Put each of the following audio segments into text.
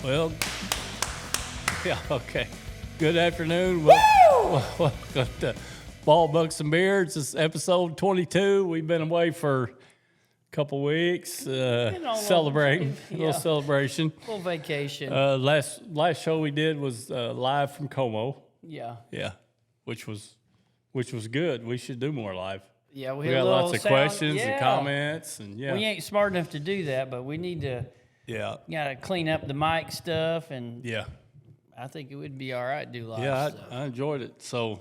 Well, yeah, okay. Good afternoon. Welcome to Ball, Bucks, and Beards. This is episode 22. We've been away for a couple weeks, celebrating, a little celebration. Full vacation. Last show we did was live from Como. Yeah. Yeah, which was good. We should do more live. Yeah, We got lots of questions and comments, and We ain't smart enough to do that, but we need to. Yeah. Gotta clean up the mic stuff, and Yeah. I think it would be all right to do live Yeah, stuff. I enjoyed it. So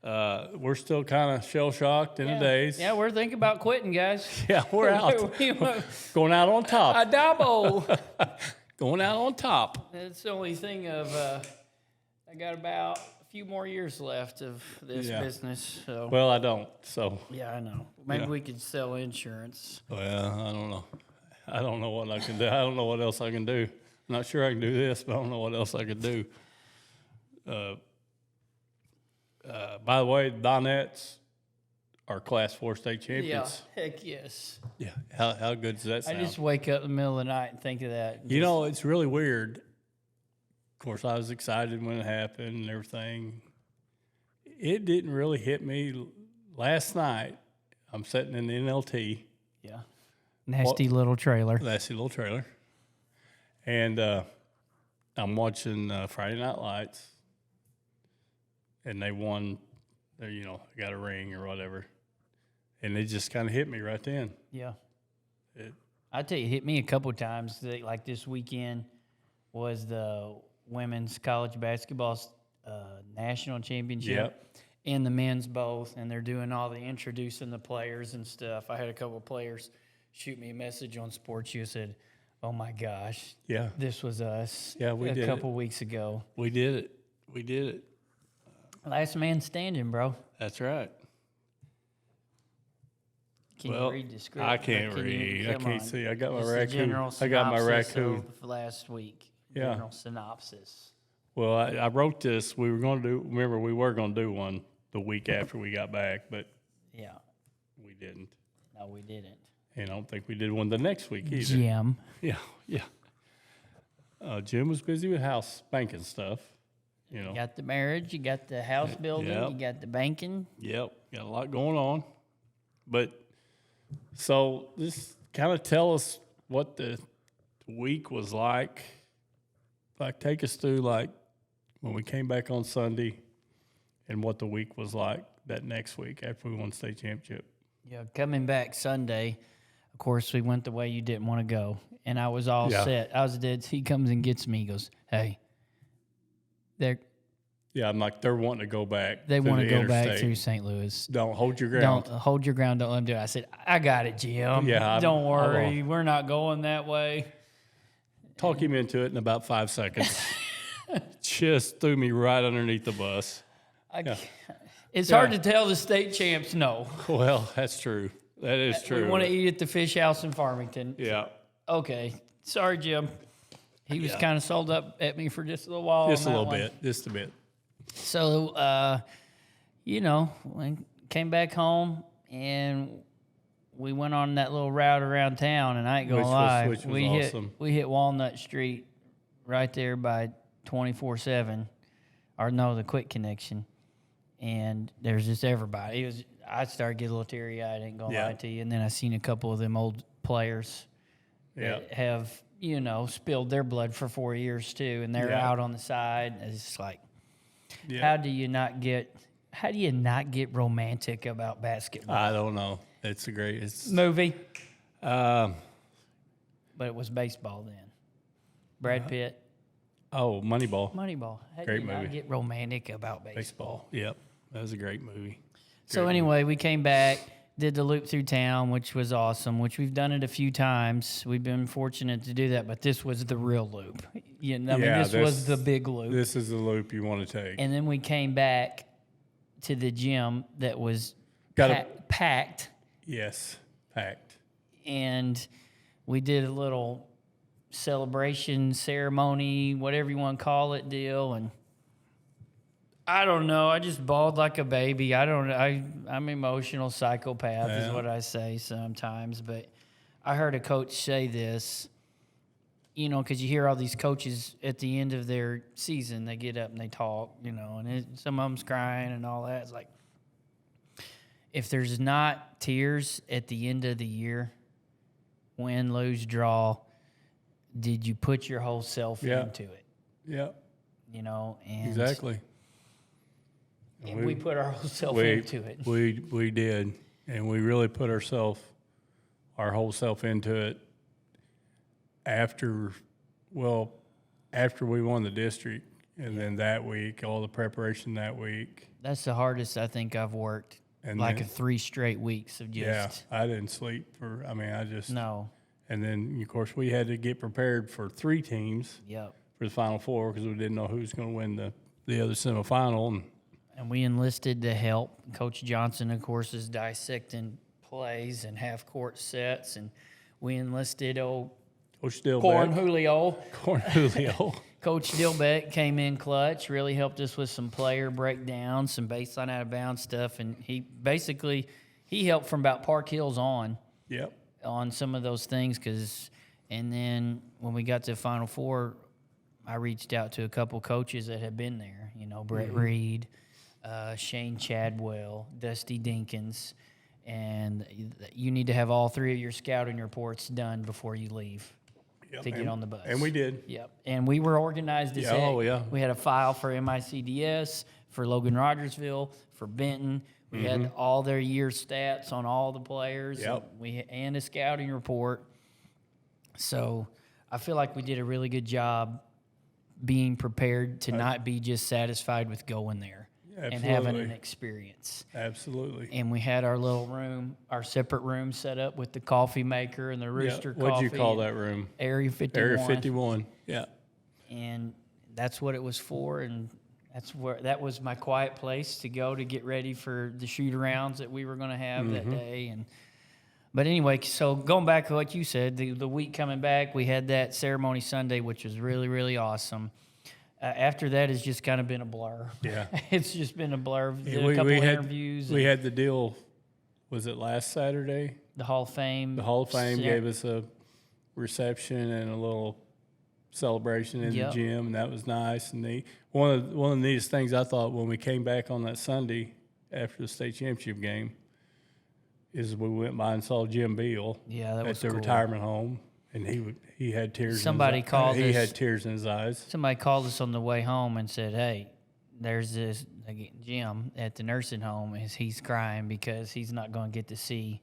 we're still kind of shell-shocked in the days. Yeah, we're thinking about quitting, guys. Yeah, we're out. Going out on top. A double. Going out on top. That's the only thing of, I got about a few more years left of this business. So. Well, I don't, so. Yeah, I know. Maybe we could sell insurance. Well, I don't know. I don't know what I can do. I don't know what else I can do. I'm not sure I can do this, but I don't know what else I could do. By the way, Donettes are Class 4 state champions. Yeah, heck yes. Yeah. How good does that sound? I just wake up in the middle of the night and think of that. You know, it's really weird. Of course, I was excited when it happened and everything. It didn't really hit me last night. I'm sitting in the NLT. Yeah. Nasty little trailer. Nasty little trailer. And I'm watching Friday Night Lights. And they won, got a ring or whatever. And it just kind of hit me right then. Yeah. I tell you, it hit me a couple times. Like this weekend was the women's college basketball national championship. Yep. And the men's both. And they're doing all the introducing the players and stuff. I had a couple of players shoot me a message on Sports U said, "Oh my gosh, yeah, this was us." Yeah, we did a couple weeks ago. We did it. Last man standing, bro. That's right. Can you read the script? I can't read. I can't see. I got my raccoon. I got my raccoon. Last week. Yeah. General synopsis. Well, I wrote this. We were going to do. Remember, we were going to do one the week after we got back, but yeah, we didn't. No, we didn't. And I don't think we did one the next week either. Jim. Yeah. Jim was busy with house banking stuff. You got the marriage, you got the house building, you got the banking. Yep, got a lot going on. But so this kind of tell us what the week was like. Like take us through like when we came back on Sunday and what the week was like that next week after we won state championship. Yeah, coming back Sunday, of course, we went the way you didn't want to go. And I was all set. I was dead. He comes and gets me. He goes, "Hey, I'm like, they're wanting to go back. They want to go interstate. back through St. Louis. Don't hold your ground. Don't hold your ground. Don't let them do it." I said, "I got it, Jim. Yeah, don't worry. We're not going that way." Talk him into it in about 5 seconds. Just threw me right underneath the bus. It's hard to tell the state champs no. Well, that's true. That is true. We want to eat at the Fish House in Farmington. Yeah. Okay. Sorry, Jim. He was kind of sold up at me for just a little while. Just a bit. So, we came back home and we went on that little route around town, and I ain't gonna lie, which was awesome. We hit Walnut Street right there by 24/7, or no, the Quick Connection, and there's just everybody. I started getting a little teary-eyed, ain't gonna lie to you, and then I seen a couple of them old players that have, spilled their blood for 4 years too, and they're out on the side. It's just like, how do you not get romantic about basketball? I don't know. It's a great movie. But it was baseball then. Brad Pitt. Oh, Moneyball. How great do you movie. not get romantic about baseball? Yep. That was a great movie. So anyway, we came back, did the loop through town, which was awesome, which we've done it a few times. We've been fortunate to do that, but this was the real loop. This was the big loop. This is the loop you want to take. And then we came back to the gym that was packed. Yes, packed. And we did a little celebration, ceremony, whatever you want to call it, deal. And I don't know. I just bawled like a baby. I'm emotional psychopath is what I say sometimes. But I heard a coach say this. you know, because you hear all these coaches at the end of their season, they get up and they talk, you know, and some of them's crying and all that. It's like, if there's not tears at the end of the year, win, lose, draw, did you put your whole self into it? Yeah. You know, and Exactly. And we put our whole self into it. We did, and we really put our whole self into it after we won the district, and then that week, all the preparation that week. That's the hardest I think I've worked. And like 3 straight weeks of just. Yeah, I didn't sleep I just. No. And then, of course, we had to get prepared for 3 teams. Yep. For the Final Four, because we didn't know who was going to win the other semifinal. And we enlisted the help. Coach Johnson, of course, is dissecting plays and half-court sets. And we enlisted Coach Dillbeck. Corn Julio. Coach Dillbeck came in clutch, really helped us with some player breakdowns, some baseline out-of-bounds stuff. And he helped from about Park Hills on. Yep. On some of those things. And then when we got to the Final Four, I reached out to a couple coaches that had been there, you know, Brett Reed, Shane Chadwell, Dusty Dinkins, and you need to have all 3 of your scouting reports done before you leave to get on the bus. And we did. Yep. And we were organized as heck. Oh, yeah. We had a file for MICDS, for Logan Rogersville, for Benton. We had all their year stats on all the players. Yep. And a scouting report. So I feel like we did a really good job being prepared to not be just satisfied with going there and having an experience. Absolutely. And we had our little room, our separate room set up with the coffee maker and the rooster coffee. What'd you call that room? Area 51. Area 51, yeah. And that's what it was for, and that was my quiet place to go to get ready for the shoot-arounds that we were going to have that day. But anyway, so going back to what you said, the week coming back, we had that ceremony Sunday, which was really, really awesome. After that, it's just kind of been a blur. Yeah. It's just been a blur. Did a couple interviews. We had the deal, was it last Saturday? The Hall of Fame. The Hall of Fame gave us a reception and a little celebration in the gym, and that was nice and neat. One of the neatest things I thought when we came back on that Sunday after the state championship game is we went by and saw Jim Beal at the retirement home, and he had tears. He had tears in his eyes. Somebody called us on the way home and said, "Hey, there's this Jim at the nursing home. He's crying because he's not going to get to see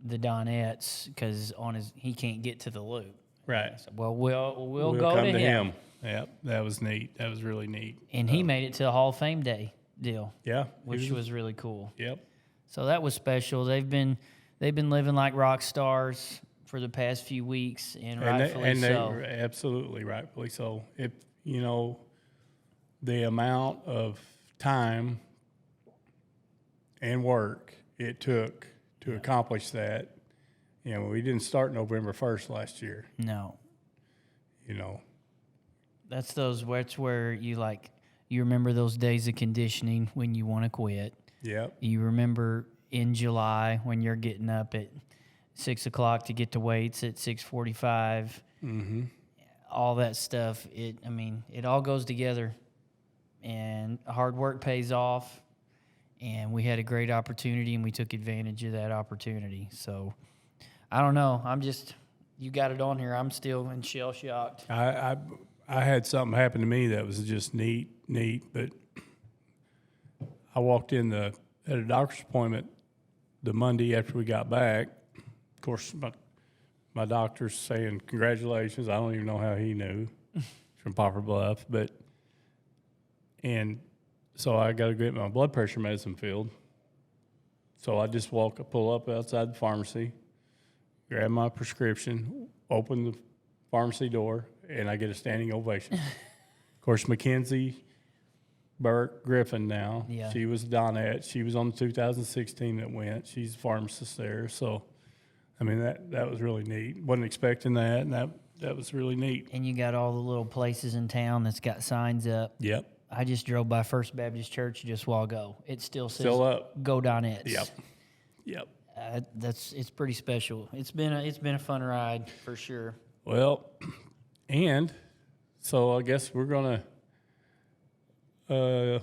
the Donettes because he can't get to the loop." Right. So, well, we'll go to him. Yep, that was neat. That was really neat. And he made it to the Hall of Fame Day deal. Yeah, which was really cool. Yep. So that was special. They've been living like rock stars for the past few weeks, and rightfully so. Absolutely rightfully so. If you know the amount of time and work it took to accomplish that. You know, we didn't start November 1st last year. No. You know. That's where you remember those days of conditioning when you want to quit. Yep. You remember in July when you're getting up at 6 o'clock to get to weights at 6:45. Mm-hmm. All that stuff. It all goes together, and hard work pays off. And we had a great opportunity, and we took advantage of that opportunity. So, I don't know. You got it on here. I'm still in shell shocked. I had something happen to me that was just neat. But I walked in at a doctor's appointment the Monday after we got back. Of course, my doctor's saying congratulations. I don't even know how he knew from Poplar Bluff, and so I got to get my blood pressure medicine filled. So I just pull up outside the pharmacy, grab my prescription, open the pharmacy door, and I get a standing ovation. Of course, Mackenzie Burke Griffin now. Yeah. She was Donette. She was on the 2016 that went. She's a pharmacist there. So, that was really neat. Wasn't expecting that, and that was really neat. And you got all the little places in town that's got signs up. Yep. I just drove by First Baptist Church just a while ago. It still says up. Go Donettes. Yep. It's pretty special. It's been a fun ride for sure. Well, And so I guess we're going to,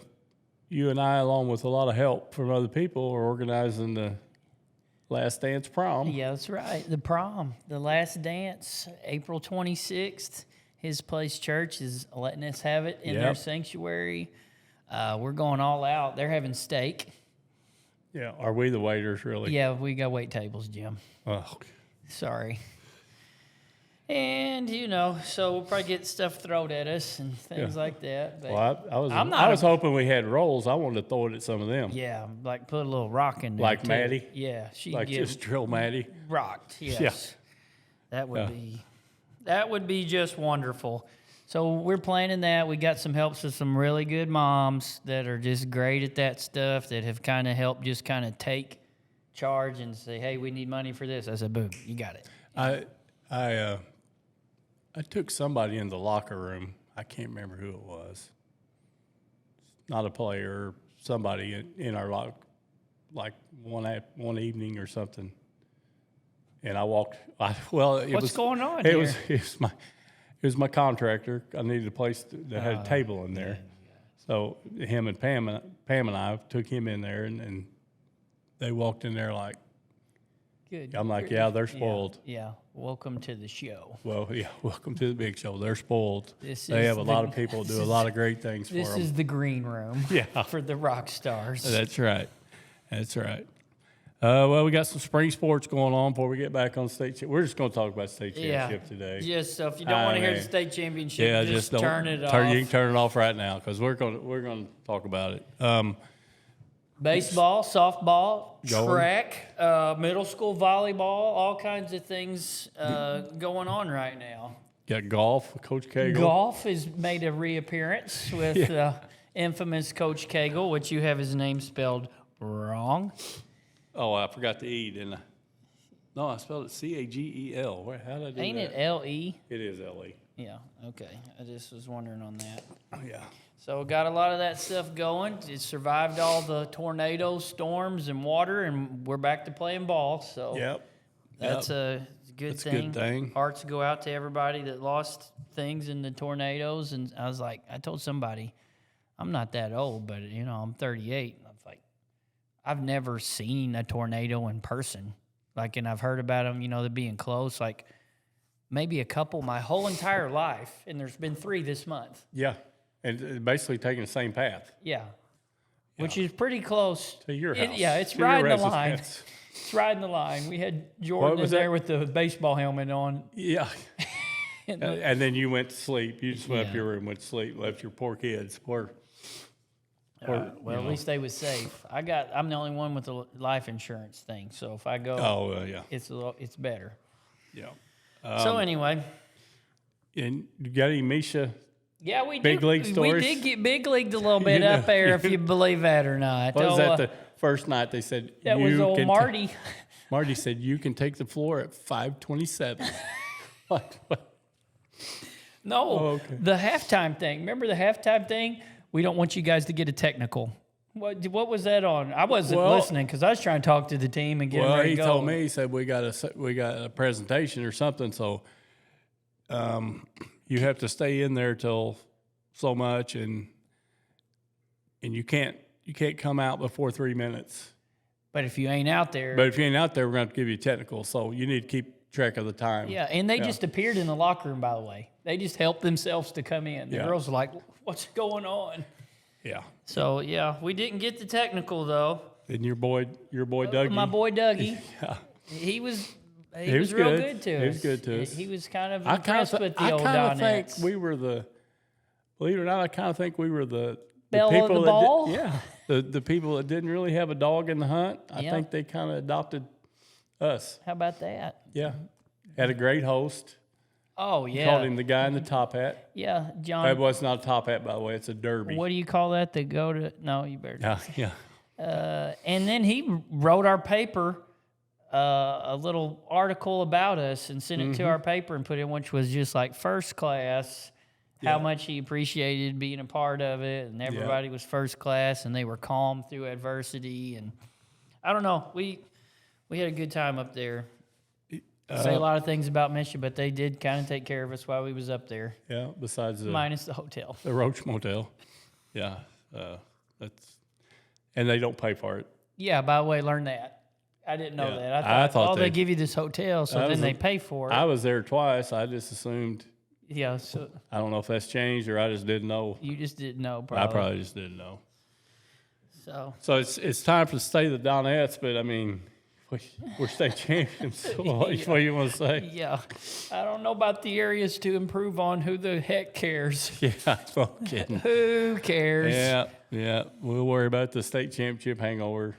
you and I, along with a lot of help from other people, are organizing the Last Dance prom. Yeah, that's right. The prom, the last dance, April 26th. His Place Church is letting us have it in their sanctuary. We're going all out. They're having steak. Yeah. Are we the waiters, really? Yeah, we got wait tables, Jim. Oh. Sorry. And, so we'll probably get stuff thrown at us and things like that. But Well, I was hoping we had rolls. I wanted to throw it at some of them. yeah, like put a little rock in there. Like too. Maddie? Yeah, she Like get just drill Maddie. rocked. Yes. Yeah. That would be just wonderful. So we're planning that. We got some helps with some really good moms that are just great at that stuff, that have kind of helped just kind of take charge and say, hey, we need money for this. I said, boom, you got it. I took somebody in the locker room. I can't remember who it was. Not a player, somebody in our locker, like one evening or something. And I walked. What's going on here? It was my contractor. I needed a place that had a table in there. So him and Pam and I took him in there, and they walked in there like. Good. I'm like, yeah, they're spoiled. Yeah. Welcome to the show. Well, yeah, welcome to the big show. They're spoiled. They have a lot of people do a lot of great things for them. This is the green room for the rock stars. That's right. That's right. Well, we got some spring sports going on before we get back on state. We're just going to talk about state championship today. Just so if you don't want to hear the state championship, just turn it off. You can turn it off right now because we're going to talk about it. Baseball, softball, track, middle school volleyball, all kinds of things going on right now. Got golf with Coach Cagle. Golf has made a reappearance with infamous Coach Cagle, which you have his name spelled wrong. Oh, I forgot the E, didn't I? No, I spelled it Cagel. How did I do Ain't that? it L-E? It is L-E. Yeah, okay. I just was wondering on that. Yeah. So got a lot of that stuff going. It survived all the tornadoes, storms, and water, and we're back to playing ball. So that's a good thing. That's a good thing. Hearts go out to everybody that lost things in the tornadoes. And I was like, I told somebody, I'm not that old, but I'm 38. And I was like, I've never seen a tornado in person. Like, and I've heard about them, they're being close. Like maybe a couple my whole entire life, and there's been 3 this month. Yeah. And basically taking the same path. Yeah. Which is pretty close. To your house. It's riding the line. It's riding the line. We had Jordan in there with the baseball helmet on. Yeah. And then you went to sleep. You just went up your room, went to sleep, left your poor kids. Well, at least they was safe. I'm the only one with the life insurance thing. So if I go, it's better. Yeah. So anyway. And you got any Misha? Yeah, we big league stories? We did get big leagued a little bit up there, if you believe that or not. What was that the first night they said? That was old Marty. Marty said, you can take the floor at 5:27. What? No, the halftime thing. Remember the halftime thing? We don't want you guys to get a technical. What was that on? I wasn't listening because I was trying to talk to the team and get them ready to go. Well, he told me, he said, we got a presentation or something, so you have to stay in there till so much, and you can't come out before 3 minutes. But if you ain't out there, we're going to give you a technical, so you need to keep track of the time. Yeah, and they just appeared in the locker room, by the way. They just helped themselves to come in. The girls were like, what's going on? Yeah. So, we didn't get the technical, though. And your boy Dougie? My boy Dougie. He was real good to us. He was good to us. He was kind of impressed with the old Donettes. I kind of think we were believe it or not, I kind of think we were the Belle people of the ball? the people that didn't really have a dog in the hunt. I think they kind of adopted us. How about that? Yeah. Had a great host. Oh, yeah. Called him the guy in the top hat. Yeah, John. That was not a top hat, by the way. It's a derby. What do you call that? The go to? No, you better. Yeah. And then he wrote our paper a little article about us and sent it to our paper and put in, which was just like first class, how much he appreciated being a part of it, and everybody was first class, and they were calm through adversity. And I don't know, we had a good time up there. say a lot of things about Misha, but they did kind of take care of us while we was up there. Yeah, besides Minus the hotel. the Roach Motel. Yeah, and they don't pay for it. Yeah, by the way, learn that. I didn't know Yeah, that. I thought they give you this hotel, so then they pay for it. I was there twice. I just assumed. Yeah, so I don't know if that's changed or I just didn't know. you just didn't know, probably. I probably just didn't know. So it's time to stay the Donettes, but I mean, we're state champions. So what do you want to say? yeah, I don't know about the areas to improve on. Who the heck cares? Yeah, I'm kidding. Who cares? Yeah. We'll worry about the state championship hangover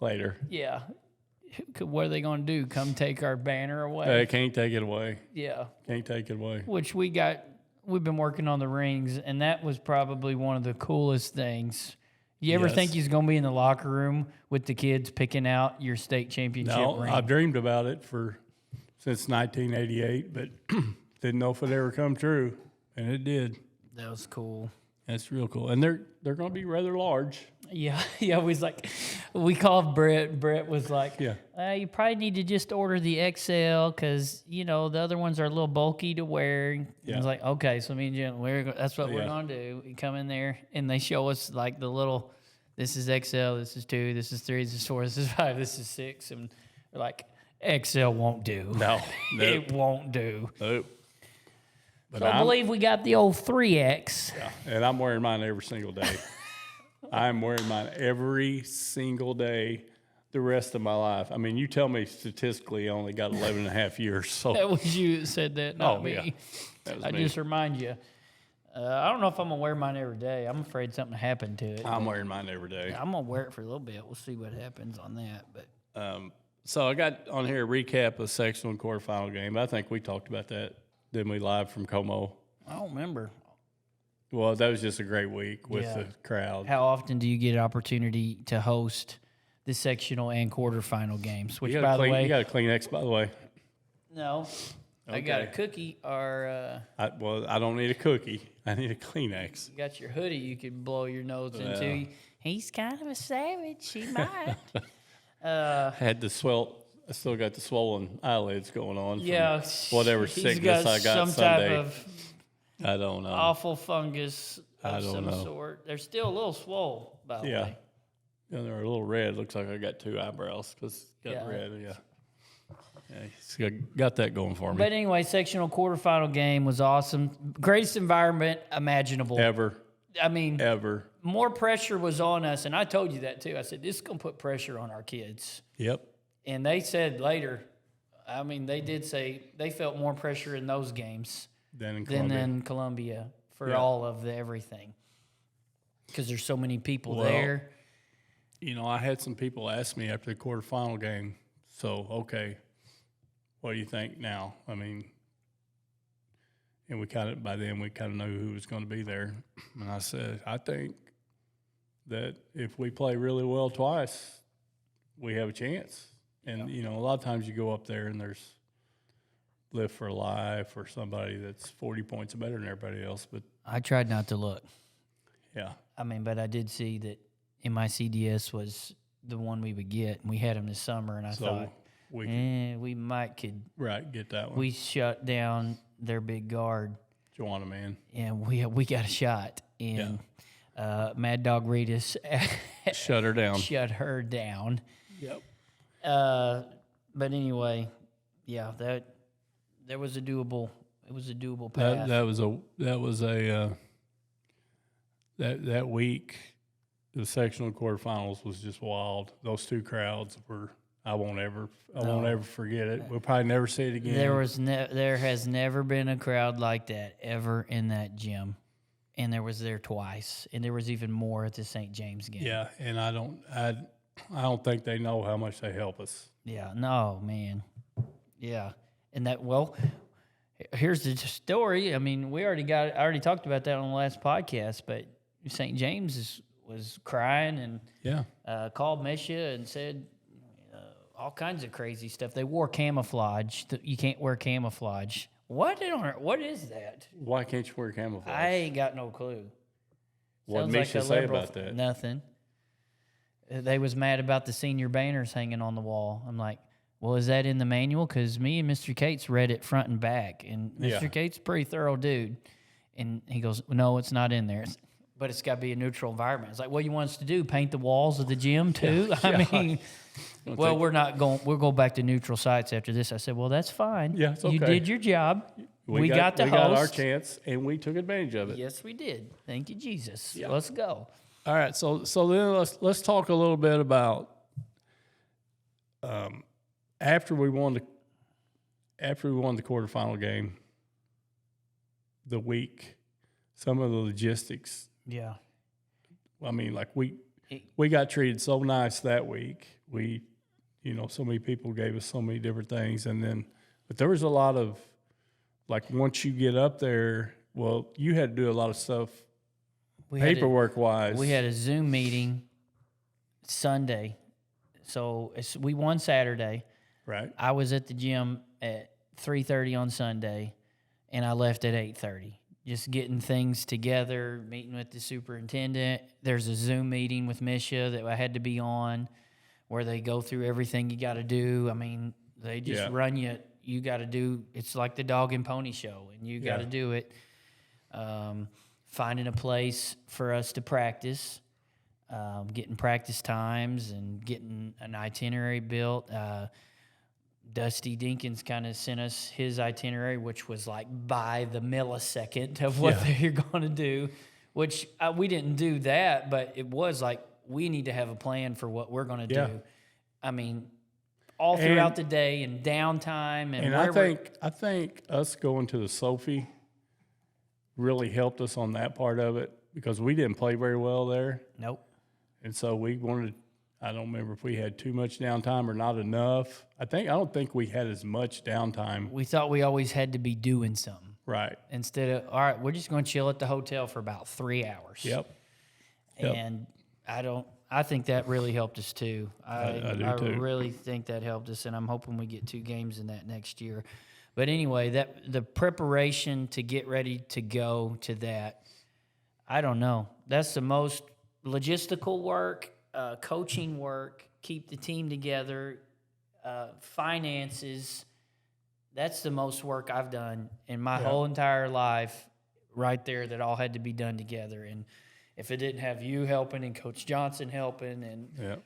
later. Yeah. What are they going to do? Come take our banner away? They can't take it away. Yeah. Can't take it away. Which we've been working on the rings, and that was probably one of the coolest things. You ever think you're going to be in the locker room with the kids picking out your state championship ring? I've dreamed about it since 1988, but didn't know if it ever come true, and it did. That was cool. That's real cool, and they're going to be rather large. Yeah. We called Brett. Brett was like, Yeah. You probably need to just order the XL because, the other ones are a little bulky to wear. Yeah. I was like, okay, so me and Jen, that's what we're going to do. We come in there, and they show us, like, the little, this is XL, this is 2, this is 3, this is 4, this is 5, this is 6. And we're like, XL won't do. No. It won't do. Nope. But So I believe we got the old 3X. Yeah, and I'm wearing mine every single day. I'm wearing mine every single day the rest of my life. I mean, you tell me statistically I only got 11 and a half years. So That was you that said that, not me. Yeah. That was I me. just remind you. I don't know if I'm going to wear mine every day. I'm afraid something happened to it. I'm wearing mine every day. I'm going to wear it for a little bit. We'll see what happens on that. But So I got on here a recap of sectional and quarterfinal game. I think we talked about that, didn't we, live from Como? I don't remember. Well, that was just a great week with the crowd. How often do you get an opportunity to host the sectional and quarterfinal games? Which, by the way, you got a Kleenex, by the way. No. I got a cookie or I don't need a cookie. I need a Kleenex. you got your hoodie you could blow your nose into. He's kind of a savage. He might. Had the I still got the swollen eyelids going on. Yeah. From whatever he's sickness I got some Sunday. type of I don't know. awful fungus of I don't some know. sort. They're still a little swole, by the way. Yeah, they're a little red. Looks like I got 2 eyebrows because got red. Yeah, he's got that going for me. But anyway, sectional quarterfinal game was awesome. Greatest environment imaginable. Ever. I mean, Ever. more pressure was on us, and I told you that too. I said, this is going to put pressure on our kids. Yep. And they said later, I mean, they did say they felt more pressure in those games Than in than Columbia. in Columbia for all of the everything. Because there's so many people there. I had some people ask me after the quarterfinal game, so, okay, what do you think now? I mean, and by then we kind of knew who was going to be there. And I said, I think that if we play really well twice, we have a chance. And, a lot of times you go up there and there's Live for Life or somebody that's 40 points better than everybody else. But I tried not to look. yeah. I mean, but I did see that MICDS was the one we would get. And we had them this summer, and I thought, we get that one. We shut down their big guard. Joanna, man. And we got a shot. And Mad Dog Reedus Shut her down. Shut her down. Yep. But anyway, there was a doable. It was a doable path. That week, the sectional quarterfinals was just wild. Those 2 crowds were. I won't ever forget it. We'll probably never see it again. There has never been a crowd like that ever in that gym, and there was there twice, and there was even more at the St. James game. Yeah, and I don't think they know how much they help us. Yeah, no, man. Yeah, and here's the story. I mean, I already talked about that on the last podcast, but St. James was crying and called Misha and said all kinds of crazy stuff. They wore camouflage. You can't wear camouflage. What is that? Why can't you wear camouflage? I ain't got no clue. What did Misha say about that? Nothing. They was mad about the senior banners hanging on the wall. I'm like, well, is that in the manual? Because me and Mr. Cates read it front and back, and Mr. Cates is a pretty thorough dude. And he goes, no, it's not in there. But it's got to be a neutral environment. It's like, what you want us to do, paint the walls of the gym too? Yeah. I mean, well, we're not going. We'll go back to neutral sites after this. I said, well, that's fine. Yeah, it's okay. You did your job. We got the host. We got our chance, and we took advantage of it. Yes, we did. Thank you, Jesus. Yeah. Let's go. All right, so then let's talk a little bit about after we won the quarterfinal game, the week, some of the logistics. Yeah. I mean, like we got treated so nice that week. We, so many people gave us so many different things, but there was a lot of, like, once you get up there, well, you had to do a lot of stuff paperwork wise. We had a Zoom meeting Sunday. So we won Saturday. Right. I was at the gym at 3:30 on Sunday, and I left at 8:30. Just getting things together, meeting with the superintendent. There's a Zoom meeting with MSHSAA that I had to be on where they go through everything you got to do. I mean, they just run you. You got to do, it's like the dog and pony show, and you got to do it. Finding a place for us to practice, getting practice times and getting an itinerary built. Dusty Dinkins kind of sent us his itinerary, which was like by the millisecond of what they're going to do, which we didn't do that, but it was like, we need to have a plan for what we're going to do. I mean, all throughout the day and downtime. And I think us going to the Sophie really helped us on that part of it because we didn't play very well there. Nope. And so we wanted, I don't remember if we had too much downtime or not enough. I don't think we had as much downtime. We thought we always had to be doing something. Right. Instead of, all right, we're just going to chill at the hotel for about 3 hours. Yep. And I think that really helped us too. I do too. Really think that helped us, and I'm hoping we get 2 games in that next year. But anyway, the preparation to get ready to go to that, I don't know. That's the most logistical work, coaching work, keep the team together, finances. That's the most work I've done in my whole entire life right there that all had to be done together. And if it didn't have you helping and Coach Johnson helping and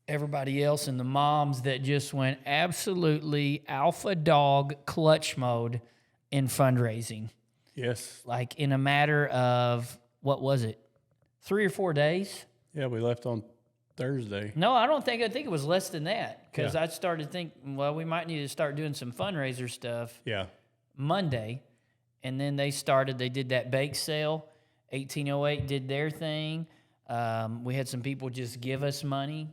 everybody else and the moms that just went absolutely alpha dog clutch mode in fundraising. Yes. Like in a matter of, what was it, 3 or 4 days? Yeah, we left on Thursday. No, I think it was less than that because I started thinking, well, we might need to start doing some fundraiser stuff Monday. And then they did that bake sale. 1808 did their thing. We had some people just give us money.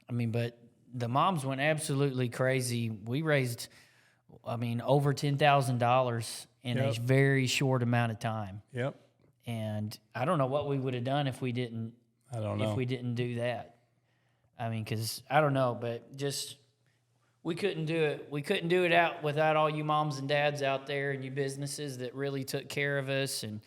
I mean, but the moms went absolutely crazy. We raised, over $10,000 in a very short amount of time. Yep. And I don't know what we would have done if we didn't. I don't know. If we didn't do that. I mean, because I don't know, but just we couldn't do it. We couldn't do it out without all you moms and dads out there and you businesses that really took care of us. And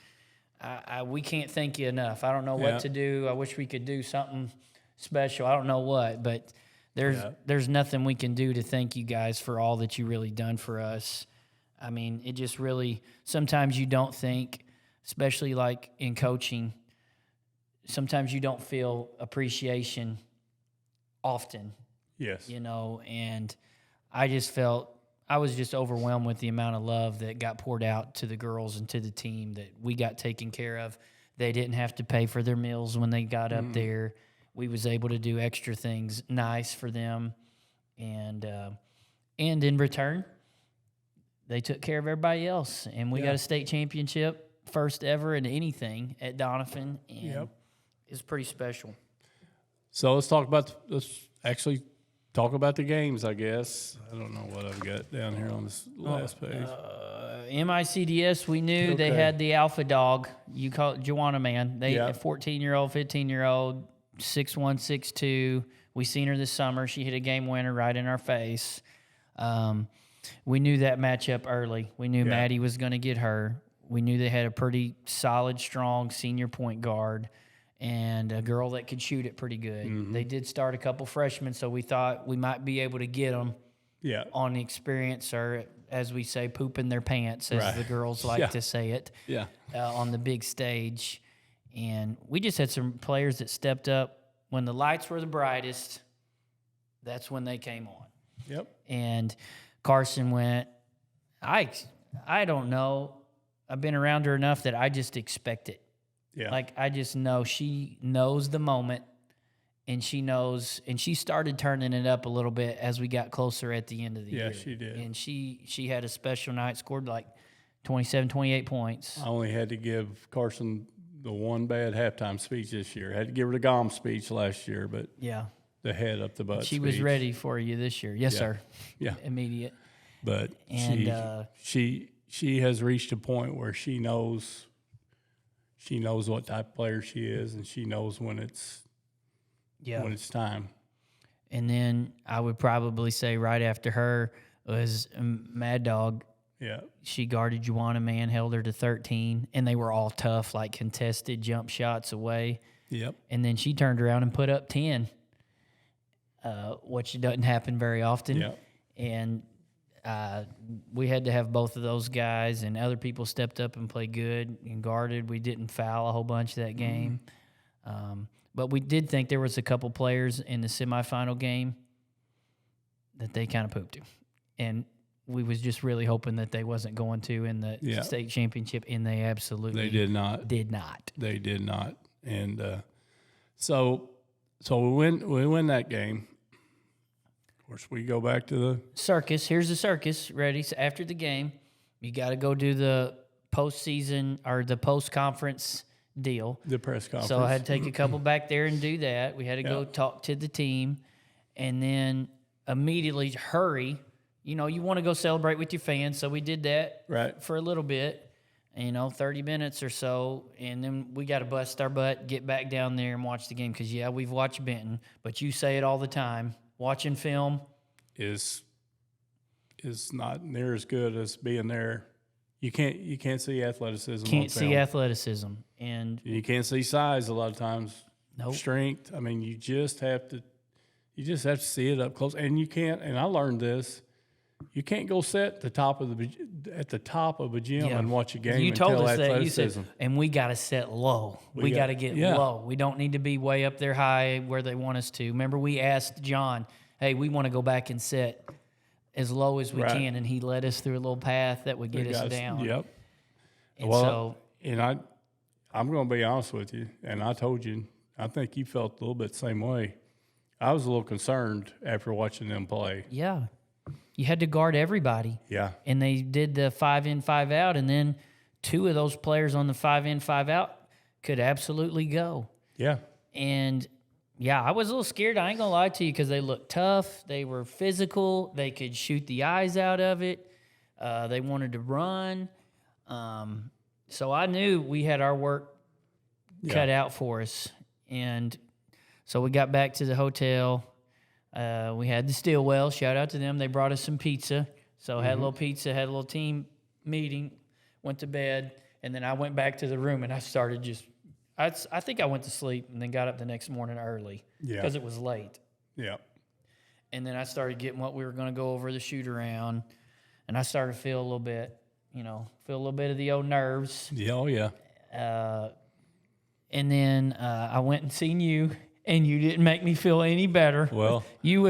we can't thank you enough. I don't know what to do. I wish we could do something special. I don't know what, but there's nothing we can do to thank you guys for all that you really done for us. I mean, it just really, sometimes you don't think, especially like in coaching, sometimes you don't feel appreciation often. Yes. And I just felt, I was just overwhelmed with the amount of love that got poured out to the girls and to the team that we got taken care of. They didn't have to pay for their meals when they got up there. We was able to do extra things nice for them. And in return, they took care of everybody else. And we got a state championship, first ever in anything at Donovan. And it's pretty special. So let's actually talk about the games, I guess. I don't know what I've got down here on this last page. MICDS, we knew they had the alpha dog. You call it Joanna Man. They a 14-year-old, 15-year-old, 6'1", 6'2". We seen her this summer. She hit a game winner right in our face. We knew that matchup early. We knew Maddie was going to get her. We knew they had a pretty solid, strong senior point guard. and a girl that could shoot it pretty good. Mm-hmm. They did start a couple freshmen, so we thought we might be able to get them on the experience, or as we say, pooping their pants, as the girls like to say it, on the big stage. And we just had some players that stepped up when the lights were the brightest. That's when they came on. Yep. And Carson went, I don't know. I've been around her enough that I just expect it. Yeah. Like, I just know she knows the moment, and she knows, and she started turning it up a little bit as we got closer at the end of the year. Yeah, she did. And she had a special night, scored like 27, 28 points. I only had to give Carson the one bad halftime speech this year. I had to give her the GOM speech last year, but the head up the butt She speech. was ready for you this year. Yes, sir. Yeah. Immediate. But and she has reached a point where she knows what type of player she is, and she knows when it's time. And then I would probably say right after her was Mad Dog. Yeah. She guarded Juana Man, held her to 13, and they were all tough, like contested jump shots away. Yep. And then she turned around and put up 10, which doesn't happen very often. Yep. And we had to have both of those guys, and other people stepped up and played good and guarded. We didn't foul a whole bunch that game. But we did think there was a couple players in the semifinal game that they kind of pooped to. And we was just really hoping that they wasn't going to in the state championship, and they absolutely did not. They did not. And so we win that game. Of course, we go back to the circus. Here's the circus. Ready? So after the game, you got to go do the postseason or the post-conference deal. The press conference. So I had to take a couple back there and do that. We had to go talk to the team, and then immediately hurry. You know, you want to go celebrate with your fans, so we did that for a little bit, 30 minutes or so, and then we got to bust our butt, get back down there and watch the game because, we've watched Benton, but you say it all the time. Watching film is not near as good as being there. You can't see athleticism. Can't see athleticism, and you can't see size a lot of times. Nope. Strength. I mean, you just have to see it up close, and you can't. And I learned this. You can't go sit at the top of a gym and watch a game. You told us that. You said, and we got to set low. We got to get low. We don't need to be way up there high where they want us to. Remember, we asked John, "Hey, we want to go back and set as low as we can," and he led us through a little path that would get us down. Yep. And I'm going to be honest with you, and I told you, I think you felt a little bit the same way. I was a little concerned after watching them play. Yeah. You had to guard everybody. Yeah. And they did the 5-in, 5-out, and then two of those players on the 5-in, 5-out could absolutely go. Yeah. And, I was a little scared. I ain't going to lie to you because they looked tough. They were physical. They could shoot the eyes out of it. They wanted to run. So I knew we had our work cut out for us. And so we got back to the hotel. We had the Stillwell. Shout out to them. They brought us some pizza. So had a little pizza, had a little team meeting, went to bed, and then I went back to the room and I started I think I went to sleep and then got up the next morning early because it was late. Yeah. And then I started getting what we were going to go over the shoot around, and I started to feel a little bit of the old nerves. Yeah, oh yeah. And then I went and seen you. And you didn't make me feel any better. Well, you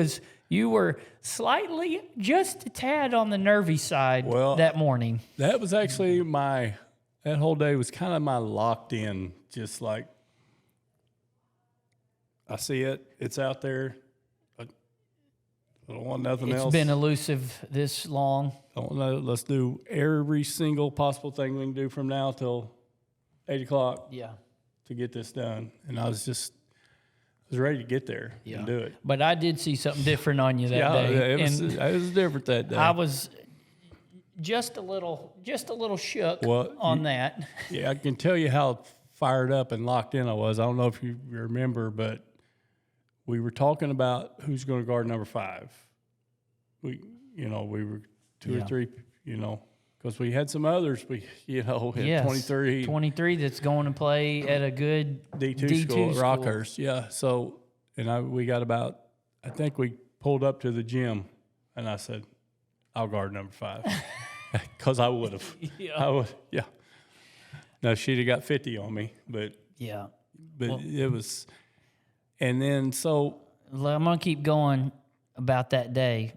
were slightly, just a tad on the nervy side that morning. That was actually that whole day was kind of my locked in, just like, I see it, it's out there. I don't want nothing else. It's been elusive this long. Let's do every single possible thing we can do from now till 8 o'clock. Yeah. To get this done. And I was ready to get there and do it. But I did see something different on you that day. It was different that day. I was just a little shook on that. Yeah, I can tell you how fired up and locked in I was. I don't know if you remember, but we were talking about who's going to guard number 5. We were 2 or 3, because we had some others. We, had Yes, 23. 23 that's going to play at a good D2 school at Rockhurst. Yeah. So, and we got about, I think we pulled up to the gym, and I said, I'll guard number 5. Because I would have. Yeah. Now, she'd have got 50 on me, but it was. And then, so. I'm going to keep going about that day.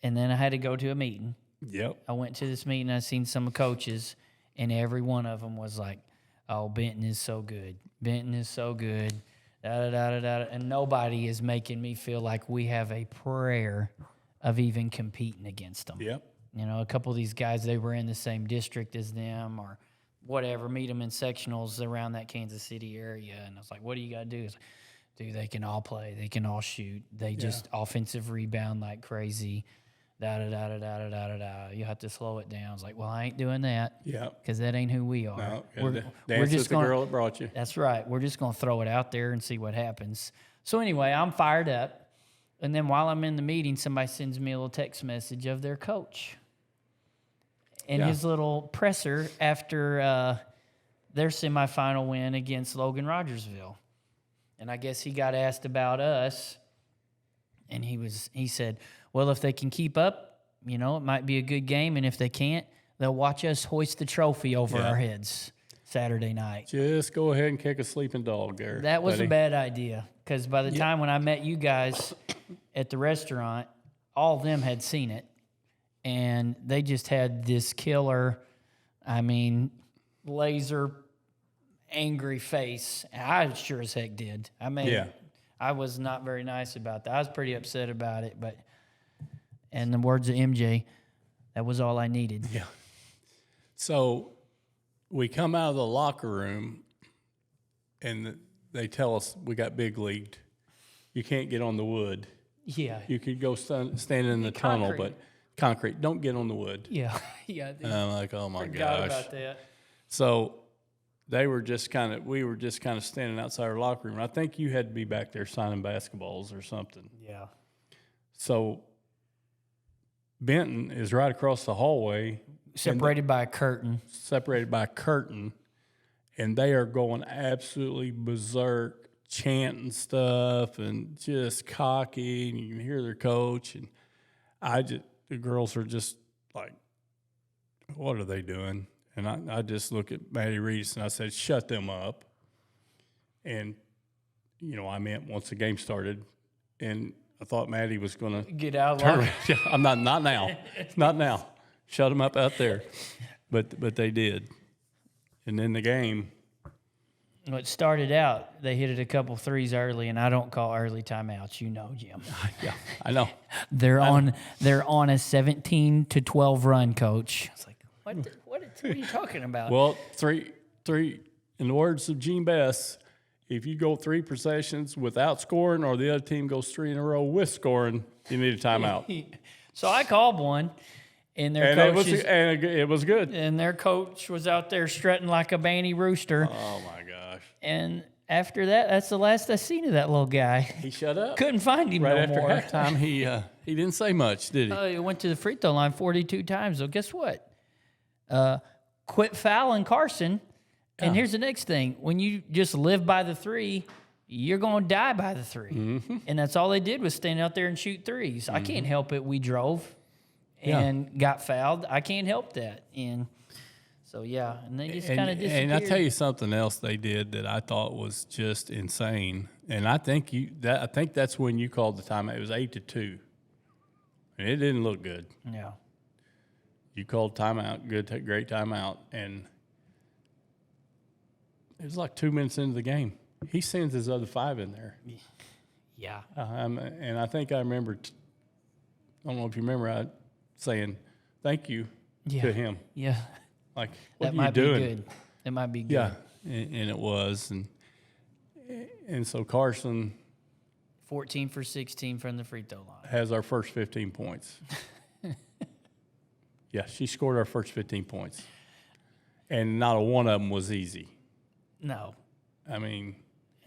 And then I had to go to a meeting. Yep. I went to this meeting. I seen some coaches, and every one of them was like, "Oh, Benton is so good. Benton is so good." Da, da, da, da, da. And nobody is making me feel like we have a prayer of even competing against them. Yep. A couple of these guys, they were in the same district as them or whatever. Meet them in sectionals around that Kansas City area, and I was like, "What do you got to do?" It's like, dude, they can all play. They can all shoot. They just offensive rebound like crazy. Da-da-da-da-da-da-da-da. You have to slow it down. It's like, well, I ain't doing that. Yeah. Because that ain't who we are. No, we're just the girl that brought you. That's right. We're just going to throw it out there and see what happens. So anyway, I'm fired up. And then while I'm in the meeting, somebody sends me a little text message of their coach. And his little presser after their semifinal win against Logan Rogersville. And I guess he got asked about us. And he said, well, if they can keep up, it might be a good game. And if they can't, they'll watch us hoist the trophy over our heads Saturday night. Just go ahead and kick a sleeping dog there. That was a bad idea because by the time when I met you guys at the restaurant, all of them had seen it. And they just had this killer, laser angry face. I sure as heck did. I was not very nice about that. I was pretty upset about it, but in the words of MJ, that was all I needed. Yeah. So we come out of the locker room, and they tell us we got big leagued. You can't get on the wood. Yeah. You could go stand in the tunnel, but concrete. Don't get on the wood. Yeah. And I'm like, oh my Forgot gosh. about that. So we were just kind of standing outside our locker room. And I think you had to be back there signing basketballs or something. Yeah. So Benton is right across the hallway. Separated by a curtain. And they are going absolutely berserk, chanting stuff and just cocky. And you can hear their coach. And the girls are just like, what are they doing? And I just look at Maddie Reese and I said, shut them up. And, I meant once the game started. And I thought Maddie was going to get out of turn around. Yeah, I'm not now. Not now. Shut them up out there. But they did. And then the game. It started out, they hit it a couple threes early, and I don't call early timeouts, Jim. Yeah, I know. They're on a 17-12 run, coach. It's like, what are you talking about? Well, three. In the words of Gene Bess, if you go 3 possessions without scoring, or the other team goes 3 in a row with scoring, you need a timeout. So I called one, and it was good. And their coach was out there strutting like a banty rooster. Oh my gosh! And after that, that's the last I seen of that little guy. He shut up. Couldn't find him right no more. after halftime. He didn't say much, did he? He went to the free throw line 42 times. So guess what? Quit fouling Carson. And here's the next thing. When you just live by the 3, you're going to die by the 3. Mm-hmm. And that's all they did was stand out there and shoot threes. Mm-hmm. I can't help it. We drove and got fouled. I can't help that. And so, and they just kind of disappeared. And I'll tell you something else they did that I thought was just insane. And I think that's when you called the timeout. It was 8-2. And it didn't look good. Yeah. You called timeout, great timeout, and it was like 2 minutes into the game. He sends his other 5 in there. Yeah. And I think I remember, I don't know if you remember, saying thank you to him. Yeah. Like, what are you doing? That might be good. Yeah, and it was. And so Carson 14 for 16 from the free throw line. Has our first 15 points. Yeah, she scored our first 15 points. And not a one of them was easy. No. I mean,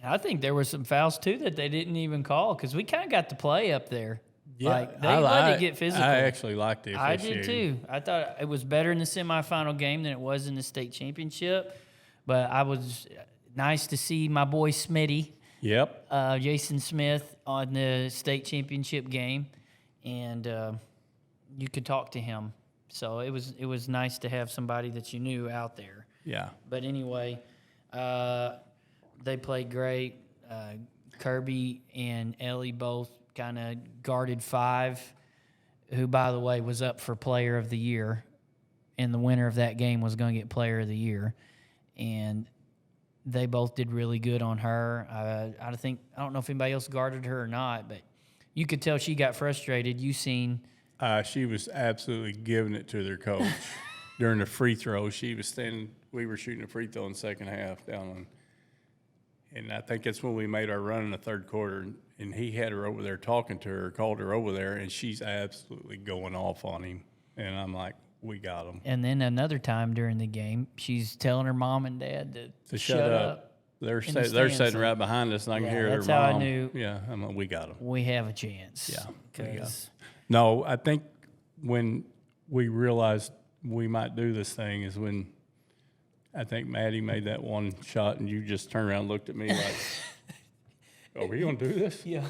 I think there were some fouls, too, that they didn't even call because we kind of got the play up there. Yeah, Like, they let it get physical. I actually liked the I officiating. did too. I thought it was better in the semifinal game than it was in the state championship. But I was nice to see my boy Smitty, Yep. Jason Smith, on the state championship game, and you could talk to him. So it was nice to have somebody that you knew out there. Yeah. But anyway, they played great. Kirby and Ellie both kind of guarded 5, who, by the way, was up for Player of the Year, and the winner of that game was going to get Player of the Year. And they both did really good on her. I don't know if anybody else guarded her or not, but you could tell she got frustrated. You seen? She was absolutely giving it to their coach during the free throw. She was standing. We were shooting a free throw in the second half down on. And I think that's when we made our run in the third quarter, and he had her over there talking to her, called her over there, and she's absolutely going off on him. And I'm like, we got him. And then another time during the game, she's telling her mom and dad to shut up. They're sitting right behind us, and I can hear their mom. That's how I knew. Yeah, I'm like, we got them. We have a chance. Yeah. No, I think when we realized we might do this thing is when I think Maddie made that one shot, and you just turned around and looked at me like, are we going to do this? Yeah.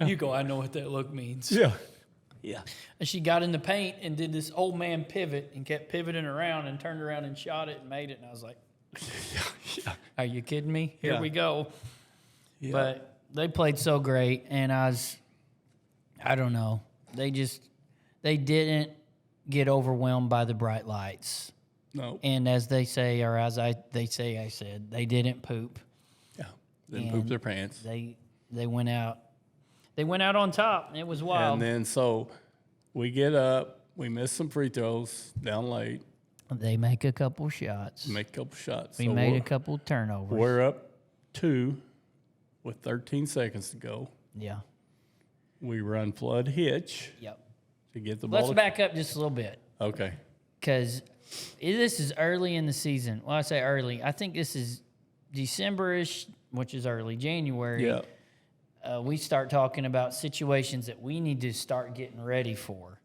You go, I know what that look means. Yeah. Yeah. And she got in the paint and did this old man pivot and kept pivoting around and turned around and shot it and made it. And I was like, Yeah. are you kidding me? Here Yeah. we go. Yeah. But they played so great, and I don't know. They didn't get overwhelmed by the bright lights. No. And as they say, or as I said, they didn't poop. Yeah. Didn't poop their pants. They went out. They went out on top. It was wild. And then so we get up, we miss some free throws down late. They make a couple shots. Make a couple shots. We made a couple turnovers. We're up 2 with 13 seconds to go. Yeah. We run flood hitch Yep. to get the ball. Let's back up just a little bit. Okay. Because this is early in the season. Well, I say early. I think this is December-ish, which is early, January. Yeah. We start talking about situations that we need to start getting ready for.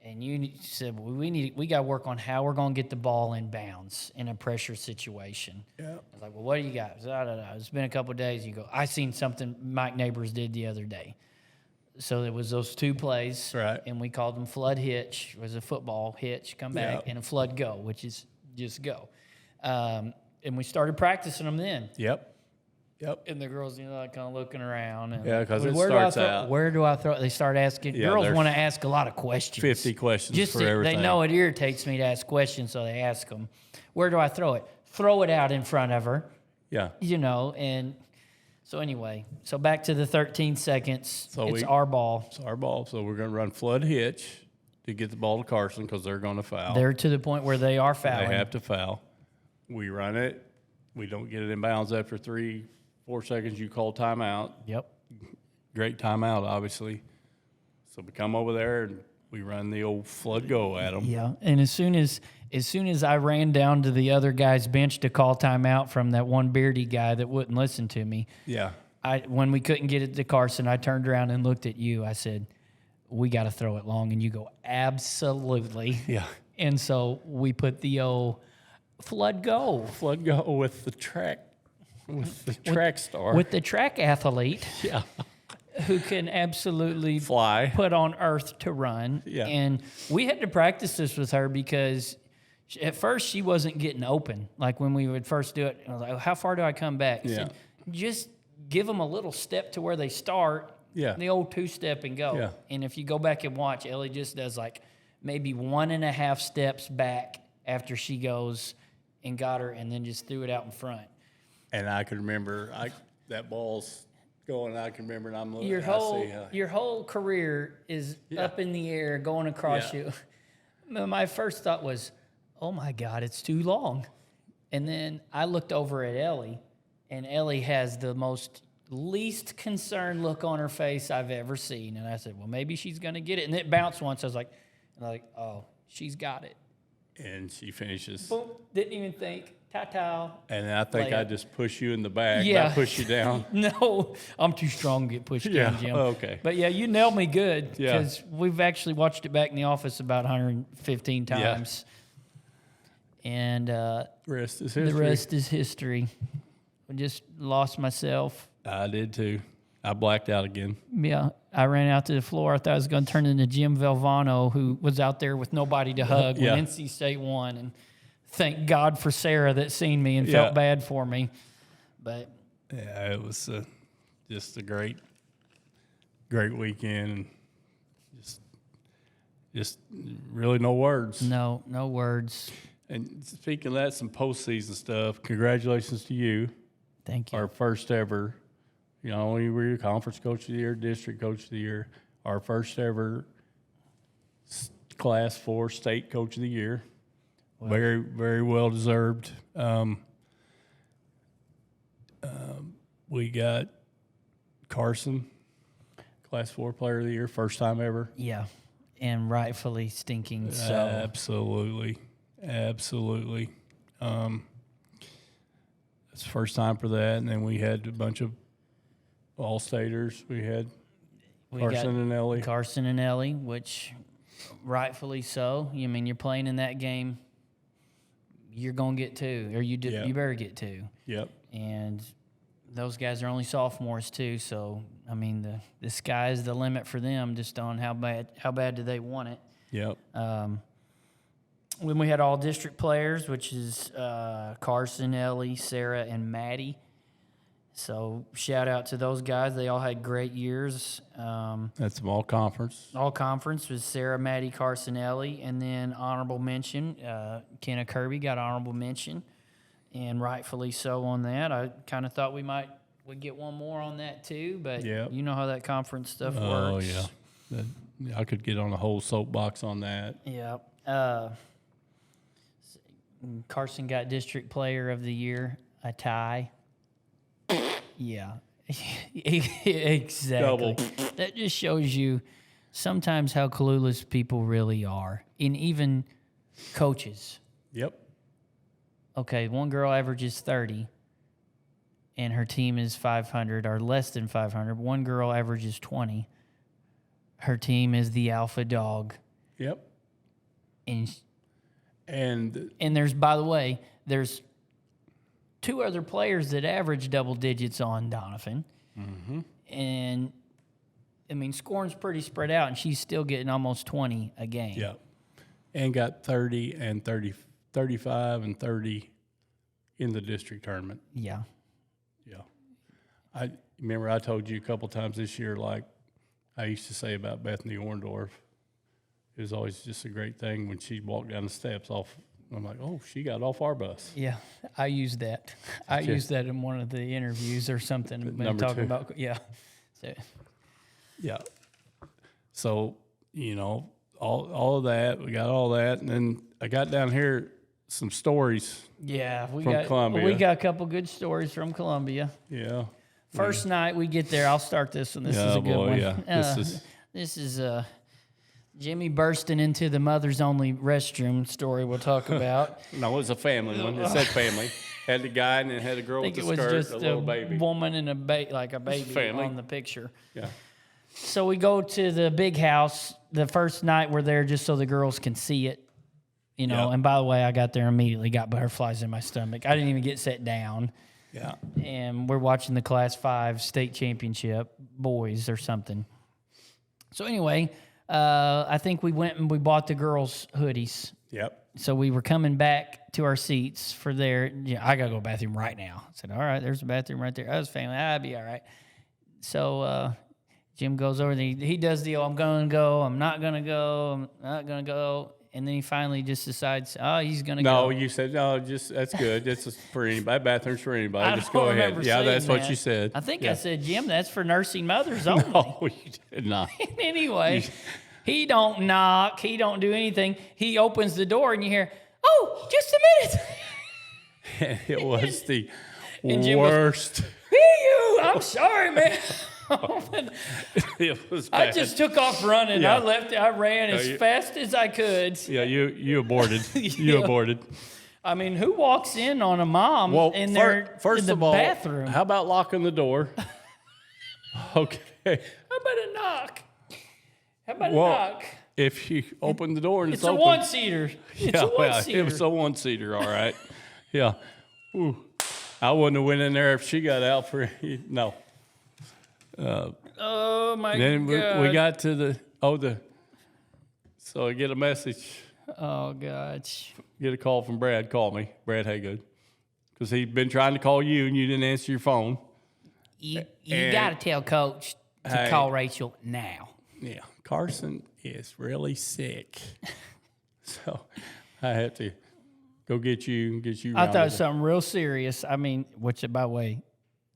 And you said, well, we got to work on how we're going to get the ball in bounds in a pressure situation. Yeah. I was like, well, what do you got? I don't know. It's been a couple of days. You go, I seen something Mike Neighbors did the other day. So there was those 2 plays. Right. And we called them flood hitch. It was a football hitch, come back, Yeah. and a flood go, which is just go. And we started practicing them then. Yep. And the girls, like kind of looking around. And Yeah, because it where starts out. Where do I throw? They start asking. Yeah, Girls there's want to ask a lot of questions. 50 questions for everything. They know it irritates me to ask questions, so they ask them. Where do I throw it? Throw it out in front of her. Yeah. And so anyway, so back to the 13 seconds. So it's our ball. It's our ball. So we're going to run flood hitch to get the ball to Carson because they're going to foul. They're to the point where they are fouling. They have to foul. We run it. We don't get it in bounds after 3-4 seconds. You call timeout. Yep. Great timeout, obviously. So we come over there and we run the old flood go at them. Yeah, and as soon as I ran down to the other guy's bench to call timeout from that one beardy guy that wouldn't listen to me. Yeah. When we couldn't get it to Carson, I turned around and looked at you. I said, we got to throw it long. And you go, absolutely. Yeah. And so we put the old flood go. Flood go with the track star. With the track athlete. Yeah. Who can absolutely fly, put on earth to run. Yeah. And we had to practice this with her because at first she wasn't getting open. Like when we would first do it, I was like, how far do I come back? I said, just give them a little step to where they start. Yeah. The old 2-step and go. Yeah. And if you go back and watch, Ellie just does like maybe 1.5 steps back after she goes and got her and then just threw it out in front. And I can remember that ball's going, I can remember, and I'm looking. Your whole career is up in the air, going across you. My first thought was, oh my God, it's too long. And then I looked over at Ellie, and Ellie has the most least concerned look on her face I've ever seen. And I said, well, maybe she's going to get it. And it bounced once. I was like, oh, she's got it. and she finishes. Boom, didn't even think. Ta-ta. And I think Layup. I just push you in the back, Yeah. not push you down. No, I'm too strong to get pushed down, Jim. Okay. But, yeah, you nailed me good Yeah. because we've actually watched it back in the office about 115 times. And Rest is history. the rest is history. I just lost myself. I did too. I blacked out again. Yeah, I ran out to the floor. I thought I was going to turn into Jim Valvano, who was out there with nobody to hug Yeah. when NC State won. And thank God for Sarah that seen me and felt bad for me. But Yeah, it was just a great weekend. And just really no words. no words. And speaking of that, some postseason stuff. Congratulations to you, Thank you. our first ever. You know, only were you conference coach of the year, district coach of the year, our first ever Class 4 state coach of the year. Very, very well deserved. We got Carson, Class 4 player of the year, first time ever. Yeah, and rightfully stinking so. Absolutely. It's the first time for that. And then we had a bunch of all-staters. We had Carson and Ellie. Carson and Ellie, which rightfully so. I mean, you're playing in that game, you're going to get two, or you better get two. Yep. And those guys are only sophomores too, so I mean the sky is the limit for them, just on how bad do they want it. Yep. When we had all district players, which is Carson, Ellie, Sarah, and Maddie. So shout out to those guys. They all had great years. That's all conference. All conference was Sarah, Maddie, Carson, Ellie, and then honorable mention. Kenna Kirby got honorable mention, and rightfully so on that. I kind of thought we'd get one more on that too, but you know how that conference stuff works. Oh yeah, I could get on a whole soapbox on that. Yeah. Carson got district player of the year, a tie. Yeah, exactly. Double. That just shows you sometimes how clueless people really are, and even coaches. Yep. Okay, one girl averages 30, and her team is 500 or less than 500. One girl averages 20. Her team is the alpha dog. Yep. And there's, by the way, there's two other players that average double digits on Donovan. Mm-hmm. And, I mean, scoring's pretty spread out, and she's still getting almost 20 a game. Yep. And got 30 and 30, 35 and 30 in the district tournament. Yeah. Yeah. I remember I told you a couple times this year, like I used to say about Bethany Orndorff. It was always just a great thing when she walked down the steps off. I'm like, oh, she got off our bus. Yeah, I used that. I used that in one of the interviews or something. When talking about, So. Yeah. So, you know, all of that, we got all that. And then I got down here some stories. Yeah, we from Columbia. We got a couple good stories from Columbia. Yeah. First night we get there, I'll start this one. This is a good one. Yeah. This is Jimmy bursting into the mother's only restroom story we'll talk about. No, it was a family one. It said family. Had the guy and then had a girl with the skirt, it was just a little baby. Woman and a baby family on the picture. Yeah. So we go to the big house. The first night we're there just so the girls can see it. You know, and by the way, I got there immediately, got butterflies in my stomach. I didn't even get set down. Yeah. And we're watching the Class 5 state championship, boys or something. So anyway, I think we went and we bought the girls' hoodies. Yep. So we were coming back to our seats for there. Yeah, I got to go to the bathroom right now. I said, all right, there's a bathroom right there. I was family. I'd be all right. So Jim goes over and he does the, I'm going to go, I'm not going to go, I'm not going to go. And then he finally just decides, he's going to go. No, you said, no, just that's good. That's just for anybody. Bathrooms for anybody. Just go ahead. Yeah, that's what you said. I think I said, Jim, that's for nursing mothers only. No, you did not. Anyway, he don't knock. He don't do anything. He opens the door and you hear, oh, just a minute. It was the And Jim worst. Goes, you, I'm sorry, man. It was I bad. just took off running. Yeah. I ran as fast as I could. Yeah, you aborted. You Yeah. aborted. I mean, who walks in on a mom in their first in the of all, bathroom? how about locking the door? Okay. How about a knock? How about a Well, knock? if you open the door and It's it's a open. one-seater. It's a one-seater. It was a one-seater, all right. Yeah. Ooh. I wouldn't have went in there if she got out for no. Oh, my Then God. we got to so I get a message, Oh, gosh. get a call from Brad. Call me, Brad Haygood, because he'd been trying to call you and you didn't answer your phone. You And- got to tell Coach to Hey. call Rachel now. Yeah, Carson is really sick, so I had to go get you and get you. I thought it was rounded up. something real serious. I mean, which, by the way,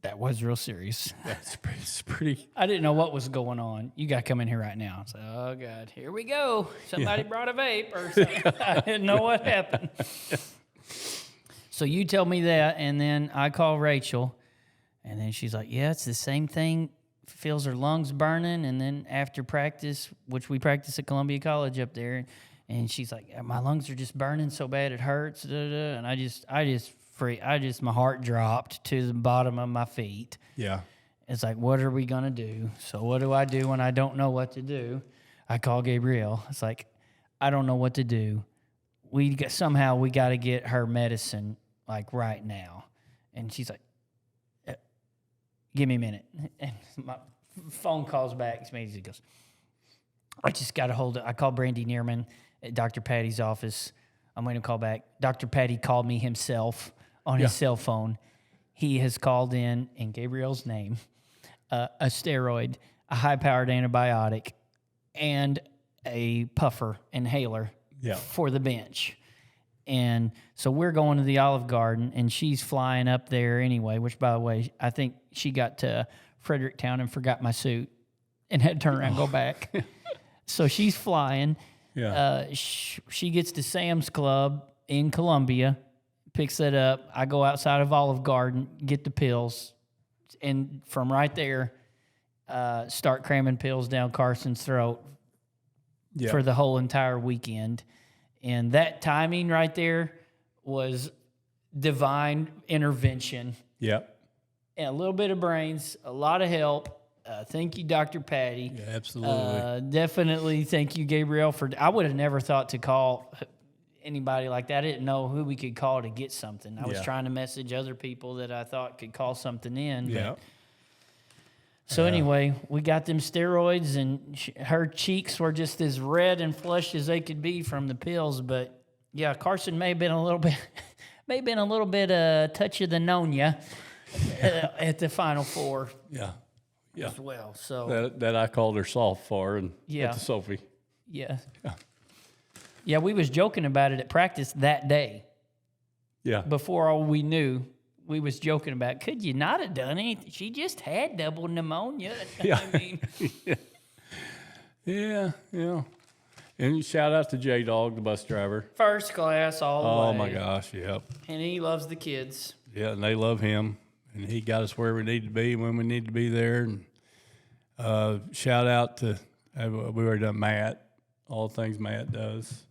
that was real serious. That's pretty. I didn't know what was going on. You got to come in here right now. So, oh, God, here we go. Somebody brought a vape or something. I didn't know what happened. So you tell me that, and then I call Rachel, and then she's like, yeah, it's the same thing. Feels her lungs burning, and then after practice, which we practice at Columbia College up there, and she's like, my lungs are just burning so bad it hurts, and I just my heart dropped to the bottom of my feet. Yeah. It's like, what are we gonna do? So what do I do when I don't know what to do? I call Gabrielle. It's like, I don't know what to do. Somehow we got to get her medicine like right now, and she's like, give me a minute. And my phone calls back. She goes, I just got a hold of, I called Brandy Neerman at Dr. Patty's office. I'm going to call back. Dr. Patty called me himself on his cell phone. He has called in Gabrielle's name, a steroid, a high-powered antibiotic, and a puffer inhaler for the bench. And so we're going to the Olive Garden, and she's flying up there anyway, which, by the way, I think she got to Fredericktown and forgot my suit and had to turn around and go back. So she's flying. Yeah. She gets to Sam's Club in Columbia, picks that up. I go outside of Olive Garden, get the pills, and from right there, start cramming pills down Carson's throat for the whole entire weekend. And that timing right there was divine intervention. Yep. And a little bit of brains, a lot of help. Thank you, Dr. Patty. Yeah, absolutely. Definitely thank you, Gabrielle. I would have never thought to call anybody like that. I didn't know who we could call to get something. I was trying to message other people that I thought could call something in. Yeah. So anyway, we got them steroids, and her cheeks were just as red and flushed as they could be from the pills. But yeah, Carson may have been a little bit touch of the pneumonia at the Final Four. Yeah. Yeah. As well. So That I called her soft for and at the Sophie. Yeah. Yeah, we was joking about it at practice that day. Yeah. Before all we knew, we was joking about, could you not have done anything? She just had double pneumonia. Yeah. I mean, yeah. And shout out to J-Dog, the bus driver. first class all the way. Oh, my gosh, yep. And he loves the kids. Yeah, and they love him. And he got us where we need to be when we need to be there. And shout out to, we already done Matt, all the things Matt does.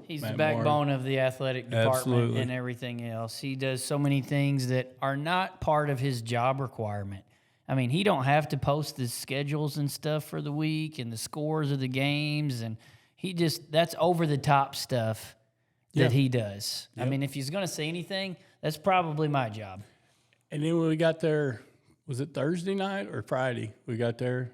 He's Matt the backbone Moore. of the athletic department Absolutely. and everything else. He does so many things that are not part of his job requirement. I mean, he don't have to post the schedules and stuff for the week and the scores of the games, and that's over-the-top stuff that he does. Yep. I mean, if he's going to say anything, that's probably my job. And then when we got there, was it Thursday night or Friday? We got there.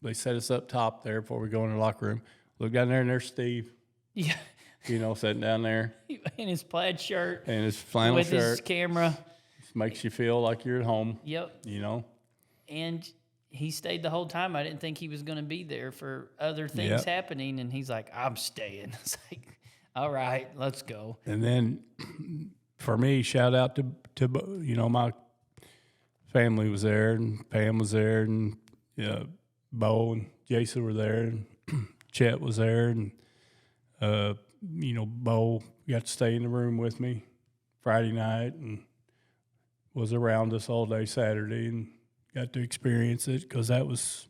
They set us up top there before we go in the locker room. Look down there, and there's Steve. Yeah. Sitting down there. In his plaid shirt. And his flannel with shirt. his camera. Just makes you feel like you're at home. Yep. And he stayed the whole time. I didn't think he was going to be there for other things happening. And he's like, I'm staying. It's like, all right, let's go. And then for me, shout out to my family was there, and Pam was there, and Bo and Jason were there, and Chet was there, and Bo got to stay in the room with me Friday night and was around us all day Saturday, and got to experience it because that was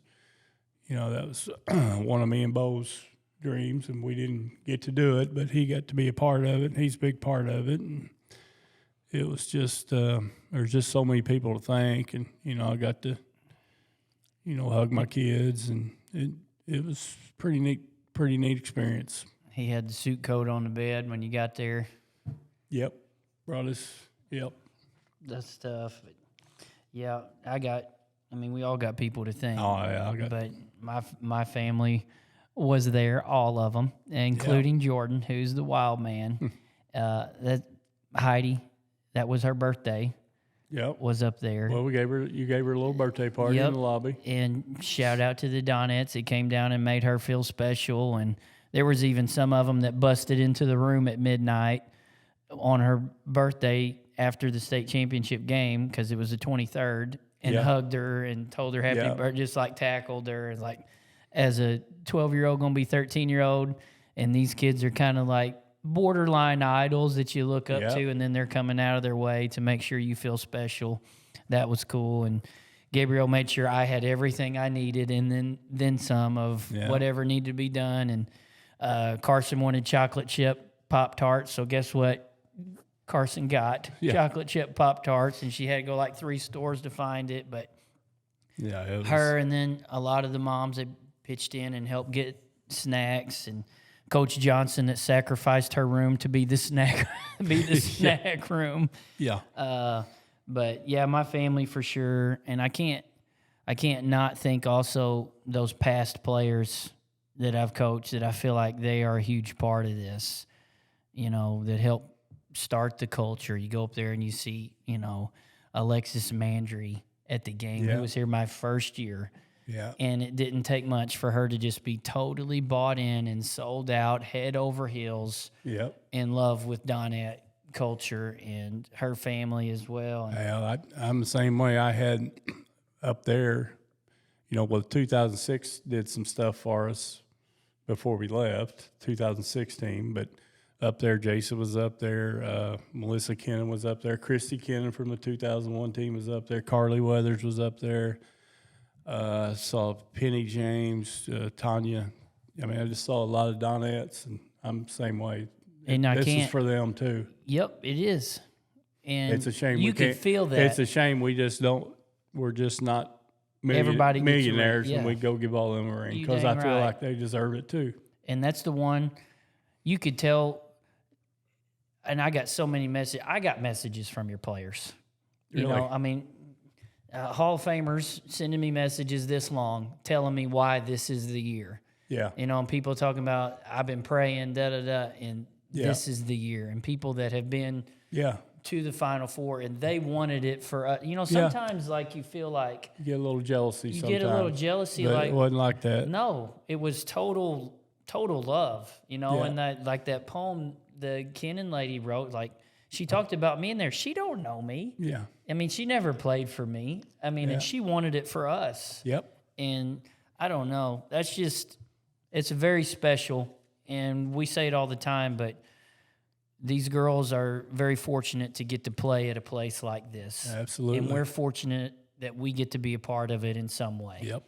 one of me and Bo's dreams, and we didn't get to do it, but he got to be a part of it, and he's a big part of it. And it was just there's just so many people to thank, and I got to hug my kids, and it was pretty neat experience. He had the suit coat on the bed when you got there. Yep, brought us. Yep, That stuff. Yeah, we all got people to thank. Oh yeah, but my family was there, all of them, including Jordan, who's the wild man. That Heidi, that was her birthday. Yep, was up there. Well, you gave her a little birthday party in the lobby. And shout out to the Donettes. It came down and made her feel special. And there was even some of them that busted into the room at midnight on her birthday after the state championship game, because it was the 23rd, and hugged her and told her happy birthday, just like tackled her. And like, as a 12-year-old going to be 13-year-old, and these kids are kind of like borderline idols that you look up to, and then they're coming out of their way to make sure you feel special. That was cool. And Gabriel made sure I had everything I needed, and then some of whatever needed to be done. And Carson wanted chocolate chip Pop-Tarts, so guess what? Carson got chocolate chip Pop-Tarts, and she had to go like 3 stores to find it. But her and then a lot of the moms that pitched in and helped get snacks, and Coach Johnson that sacrificed her room to be the snack snack room. Yeah. But yeah, my family for sure, and I can't not think also those past players that I've coached that I feel like they are a huge part of this. That help start the culture. You go up there and you see, Alexis Mandry at the game, who was here my first year. Yeah. And it didn't take much for her to just be totally bought in and sold out, head over heels, in love with Donette culture and her family as well. Well, I'm the same way. I had up there, 2006 did some stuff for us before we left, 2016, but up there, Jason was up there, Melissa Kennan was up there, Christy Kennan from the 2001 team was up there, Carly Weathers was up there. Saw Penny James, Tanya. I just saw a lot of Donettes, and I'm the same way. And this is for them too. Yep, it is. And it's a shame you can feel that. It's a shame we just don't. We're just not millionaires, and we go give all them a ring because I feel like they deserve it too. And that's the one you could tell. And I got so many messages. I got messages from your players. Really? Hall of Famers sending me messages this long, telling me why this is the year. Yeah. And people talking about, I've been praying, and this is the year. And people that have been to the Final Four, and they wanted it for us. Sometimes like you feel like you get a little jealousy. You get a little jealousy, but like it wasn't like that. No, it was total love. And that poem the Kennan lady wrote, like, she talked about me in there. She don't know me. Yeah. She never played for me. And she wanted it for us. Yep. And I don't know. That's just, it's very special. And we say it all the time, but these girls are very fortunate to get to play at a place like this. Absolutely. And we're fortunate that we get to be a part of it in some way. Yep.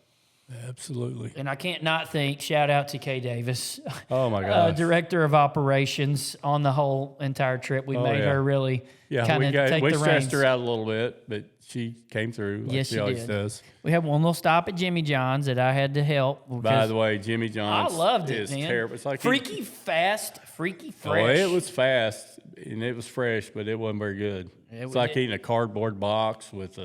Absolutely. And I can't not think, shout out to Kay Davis. Oh, my gosh. Director of Operations on the whole entire trip. We made her really kind of take the reins. We stressed her out a little bit, but she came through like she always does. We had one little stop at Jimmy John's that I had to help. By the way, Jimmy John's I loved it, man. Terrible. It's like freaky fast, freaky fresh. Oh, it was fast, and it was fresh, but it wasn't very good. It's like eating a cardboard box with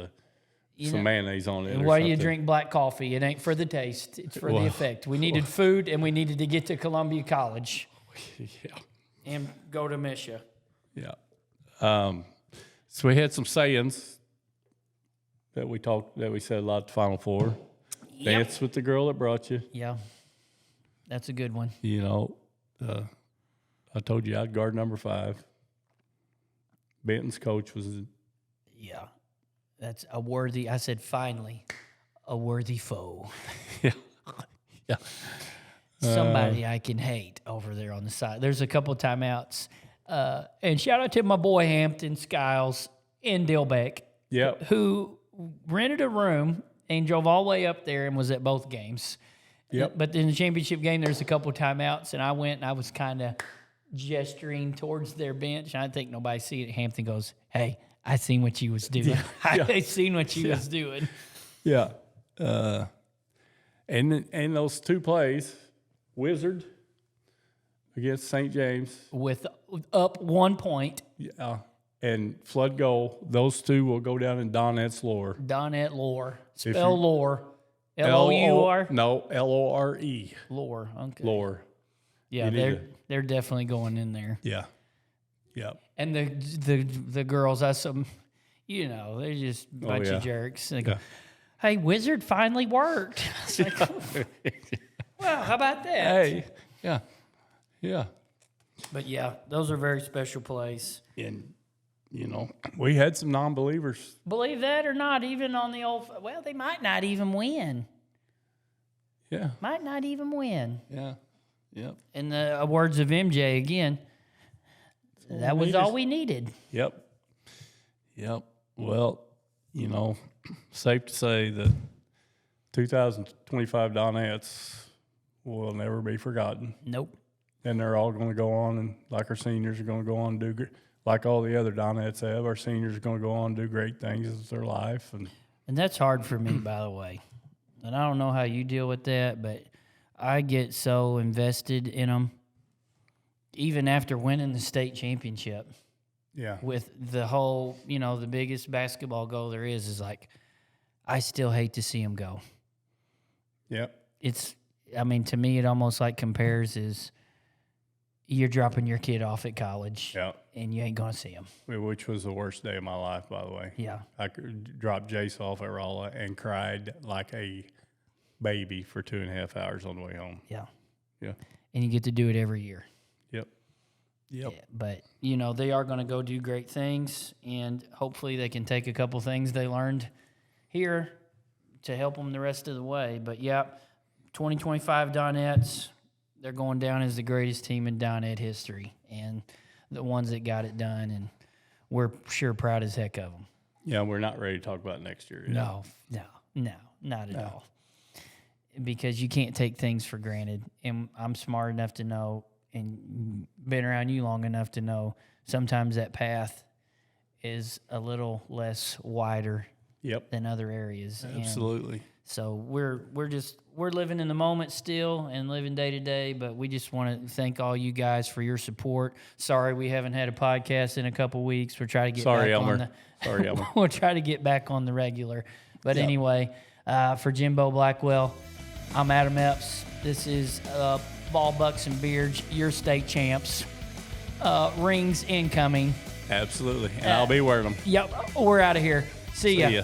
some mayonnaise on it. And why do you drink black coffee? It ain't for the taste. It's for the effect. We needed food, and we needed to get to Columbia College. And go to Misha. Yeah. So we had some sayings that we said a lot at the Final Four. Yep. Dance with the girl that brought you. Yeah. That's a good one. I told you I'd guard number 5. Benton's coach was... Yeah. That's a worthy, I said, finally, a worthy foe. Yeah. Somebody I can hate over there on the side. There's a couple of timeouts. And shout out to my boy Hampton Skiles in Dilbeck. Yep. Who rented a room and drove all the way up there and was at both games. Yep. But in the championship game, there's a couple of timeouts, and I went and I was kind of gesturing towards their bench. And I think nobody see it. Hampton goes, "Hey, I seen what you was doing. I seen what you was doing." Yeah. And those two plays, Wizard against St. James. With up 1 point. Yeah. And Flood goal, those two will go down in Donette's lore. Donette lore. Spell lore. Lour? No, Lore. Lore. Okay. Lore. Yeah, they're definitely going in there. Yeah. Yeah. And the girls, that's some, they're just a bunch of jerks. They go, "Hey, Wizard finally worked." It's like, well, how about that? Hey, yeah. Yeah. But yeah, those are very special plays. And, we had some non-believers. Believe that or not, even on the well, they might not even win. Yeah. Might not even win. Yeah. Yep. In the words of MJ again, that was all we needed. Yep. Yep. Well, safe to say that 2025 Donettes will never be forgotten. Nope. And they're all going to go on, and like our seniors are going to go on and do, like all the other Donettes have, our seniors are going to go on and do great things with their life. And that's hard for me, by the way. And I don't know how you deal with that, but I get so invested in them, even after winning the state championship. Yeah. With the whole, the biggest basketball goal there is like, I still hate to see them go. Yep. To me, it almost like compares is you're dropping your kid off at college. Yeah. And you ain't going to see him. Which was the worst day of my life, by the way. Yeah. I dropped Jace off at Rolla and cried like a baby for 2.5 hours on the way home. Yeah. Yeah. And you get to do it every year. Yep. Yep. Yeah, but, they are going to go do great things, and hopefully they can take a couple things they learned here to help them the rest of the way. But, 2025 Donettes, they're going down as the greatest team in Donette history and the ones that got it done, and we're sure proud as heck of them. Yeah, we're not ready to talk about next year yet. No, not at all. Because you can't take things for granted, and I'm smart enough to know and been around you long enough to know sometimes that path is a little less wider than other areas. Absolutely. And so we're living in the moment still and living day to day, but we just want to thank all you guys for your support. Sorry we haven't had a podcast in a couple weeks. We're trying to get Sorry, back Elmer. on the Sorry, Elmer. we'll try to get back on the regular. But anyway, for Jimbo Blackwell, I'm Adam Epps. This is Ball, Bucks, and Beards, your state champs. Rings incoming. Absolutely. And I'll be wearing them. Yep, we're out of here. See ya. Ya.